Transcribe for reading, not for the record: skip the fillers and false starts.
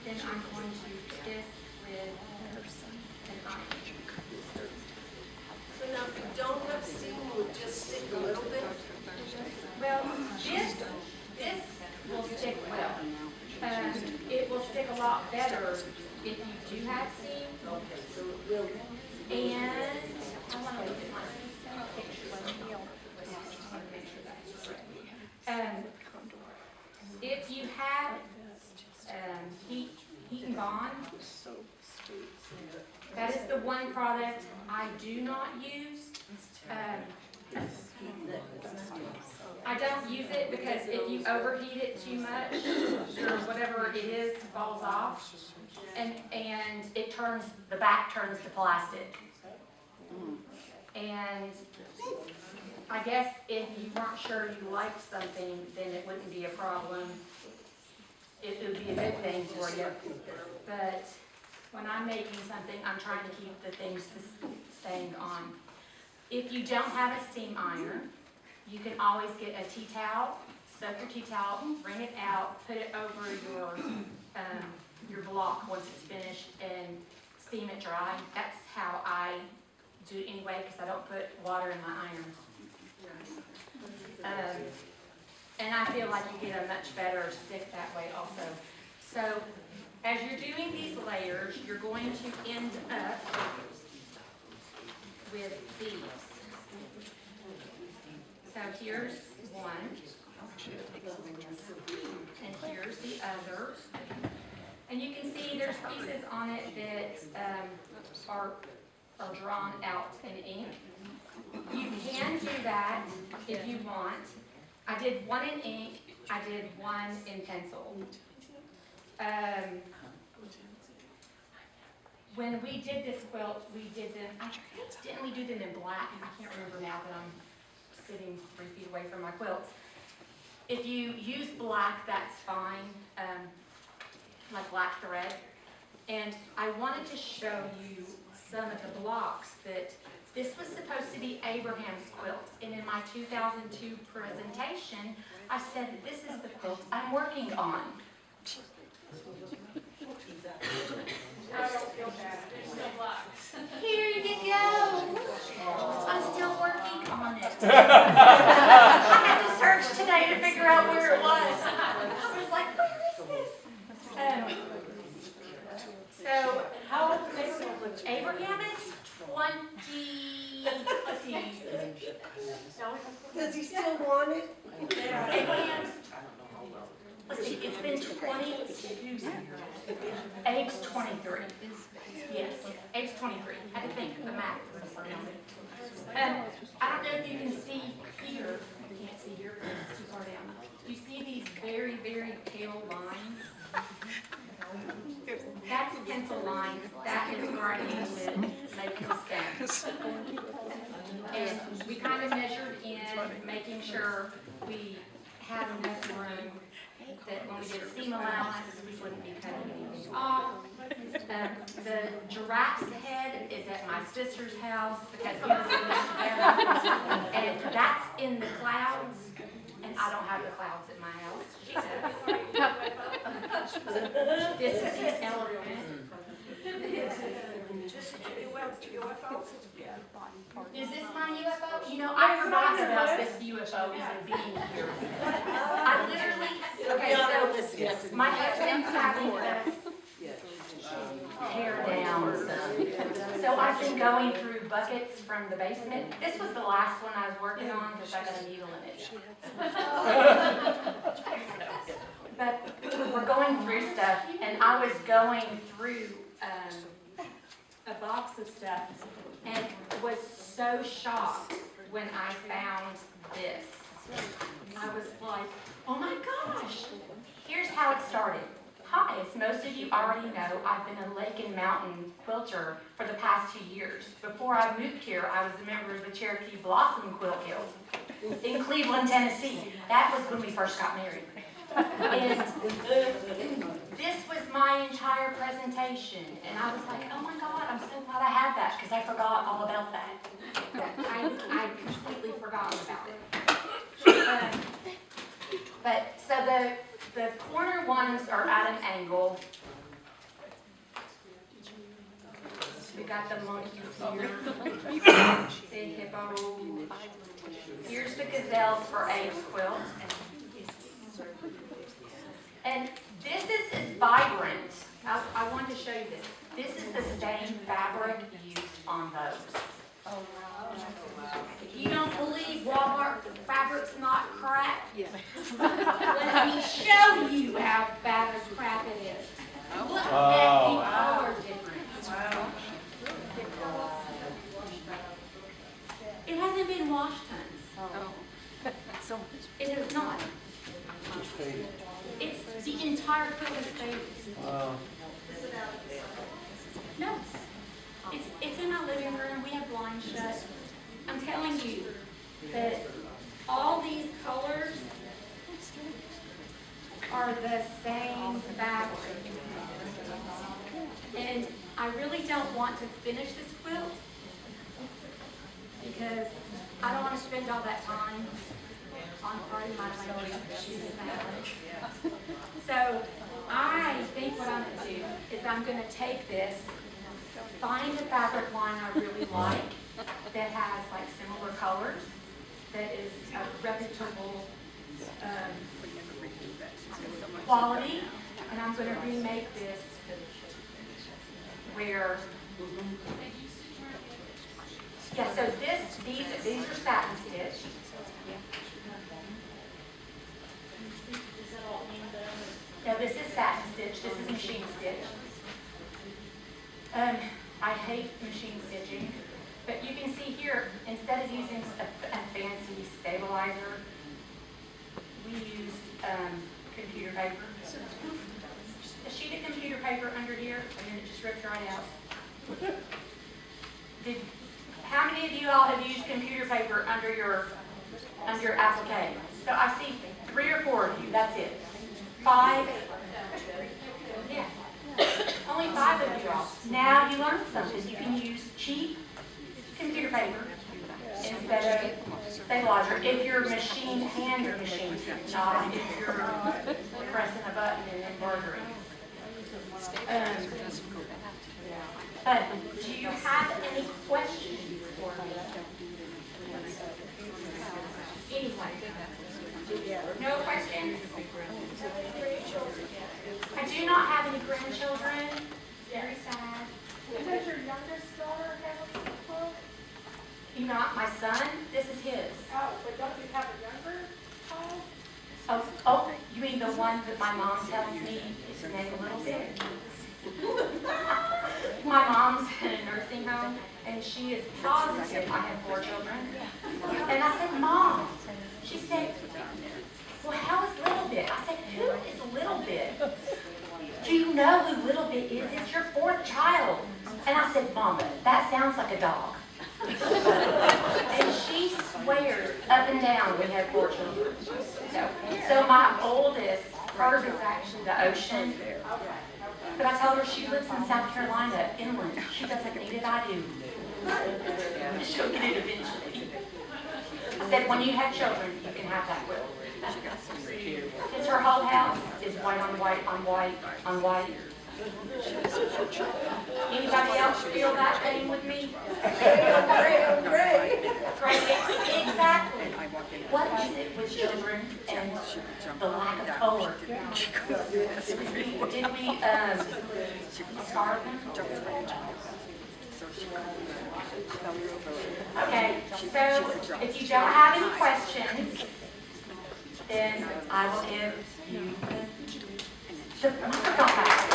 then I'm going to put this with an iron. So now if you don't have steam, will it just stick a little bit? Well, this will stick well. It will stick a lot better if you do have steam. Okay, so it will. And I want to look at my picture. If you have heat and bond, that is the one product I do not use. I don't use it because if you overheat it too much, or whatever it is falls off, and it turns, the back turns to plastic. And I guess if you weren't sure you liked something, then it wouldn't be a problem. It would be a good thing for you. But when I'm making something, I'm trying to keep the things staying on. If you don't have a steam iron, you can always get a tea towel, soak your tea towel, wring it out, put it over your block once it's finished, and steam it dry. That's how I do it anyway, because I don't put water in my iron. And I feel like you get a much better stick that way also. So as you're doing these layers, you're going to end up with these. So here's one, and here's the other. And you can see there's pieces on it that are drawn out in ink. You can do that if you want. I did one in ink, I did one in pencil. When we did this quilt, we did them, didn't we do them in black? I can't remember now that I'm sitting 3 feet away from my quilts. If you use black, that's fine, like black thread. And I wanted to show you some of the blocks that this was supposed to be Abraham's quilt. And in my 2002 presentation, I said that this is the quilt I'm working on. I don't feel bad. There's no blocks. Here you go. I'm still working on it. I had to search today to figure out where it was. I was like, where is this? So, How old is Abraham is 20, let's see. Does he still want it? Abraham's, let's see, it's been 22, Abe's 23. Yes, Abe's 23. I had to think of the math. I don't know if you can see here. You can't see here because it's too far down. You see these very, very pale lines? That's pencil lines. That is where I need to make a stem. And we kind of measured in, making sure we had enough room that when we did seam allowance, we wouldn't be cutting anything off. The giraffe's head is at my sister's house because he was in this together. And that's in the clouds, and I don't have the clouds at my house. She does. This is the elephant. Is this my UFO? You know, I forgot about this UFO even being here. I literally, okay, so my husband's having us tear down some. So I've been going through buckets from the basement. This was the last one I was working on because I got a needle in it. But we're going through stuff, and I was going through a box of stuff and was so shocked when I found this. I was like, oh my gosh. Here's how it started. Hi, as most of you already know, I've been a lake and mountain quilter for the past 2 years. Before I moved here, I was a member of the Cherokee Blossom Quilt Guild in Cleveland, Tennessee. That was when we first got married. And this was my entire presentation, and I was like, oh my God, I'm so glad I had that, because I forgot all about that. I completely forgot about it. But so the corner ones are at an angle, got the monkeys here, the hippo. Here's the gazelles for Abe's quilt. And this is as vibrant. I wanted to show you this. This is the same fabric used on those. If you don't believe Walmart fabric's not crap, let me show you how bad as crap it is. Look at the color difference. It hasn't been washed tons. It has not. It's the entire quilt is faded. No. It's in my living room. We have blinds shut. I'm telling you that all these colors are the same fabric. And I really don't want to finish this quilt because I don't want to spend all that time on part of my language choosing fabric. So I think what I'm going to do is I'm going to take this, find a fabric line I really like that has like similar colors, that is a reputable quality, and I'm going to remake this where, yeah, so these are satin stitched. No, this is satin stitch. This is machine stitch. I hate machine stitching, but you can see here, instead of using a fancy stabilizer, we used computer paper. A sheet of computer paper under here, and then it just rips right out. How many of you all have used computer paper under your applique? So I see 3 or 4 of you. That's it. 5. Yeah. Only 5 of you all. Now you learned something. You can use cheap computer paper instead of stabilizer if you're machine hand machine, not if you're pressing a button and embroidering. But do you have any questions for me? Anyway, no questions? I do not have any grandchildren. Very sad. Does your youngest daughter have a quilt? Not my son. This is his. Oh, but don't you have a younger child? Oh, you mean the one that my mom tells me is named a little bit? My mom's in a nursing home, and she is positive I have 4 children. And I said, Mom. She said, well, how is Little Bit? I said, who is Little Bit? Do you know who Little Bit is? It's your 4th child. And I said, Mom, that sounds like a dog. And she swears up and down we have 4 children. So my oldest, hers is actually the Ocean. But I told her she lives in South Carolina, inland. She doesn't need it, I do. She'll get it eventually. I said, when you have children, you can have that quilt. It's her whole house is white on white on white on white. Anybody else feel that thing with me? Great. Exactly. What is it with children and the lack of color? Did we starve them? Okay, so if you don't have any questions, then I will give you the microphone back.